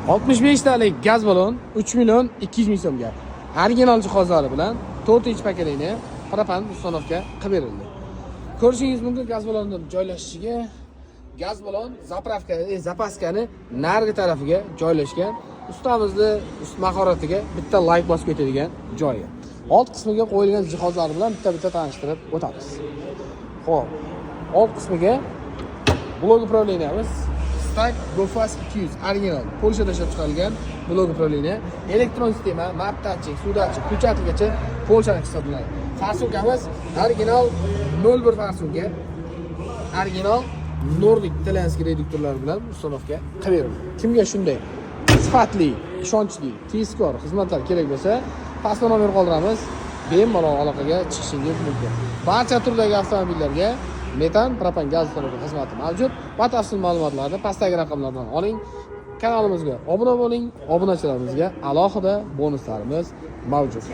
65 talik gaz balon 3 million 200 ming so'mga. Original jihozlari bilan 4 paketini propan uстановка qilib berildi. Ko'rishingiz mumkin gaz balonning joylashishiga gaz balon zapaskani narigi tarafiga joylashgan. Ustamizni ust mahoratiga bitta like bosib ketadigan joyi. Old qismiga qo'yilgan jihozlar bilan bitta tanishtirib o'tamiz. Xo'p, old qismiga blok upravleniyamiz Stack GoFast 200 original Polshada ishlab chiqarilgan blok upravleniya, elektron sistema, map datchik, suv datchik, ключатligacha Polshaniki hisoblanadi. Farsunkamiz original 01 farsunka, original Nordic Italianskiy reduktorlar bilan uстановка qilib berildi. Kimga shunday sifatli, ishonchli, tezkor xizmatlar kerak bo'lsa, pastda nomer qoldiramiz. Bemalol aloqaga chiqishingiz mumkin. Barcha turdagi avtomobillarga metan, propan gaz uстановка xizmati mavjud. Batafsil ma'lumotlarni pastdagi raqamlardan oling. Kanalimizga obuna bo'ling. Obunachilarimizga alohida bonuslarimiz mavjud.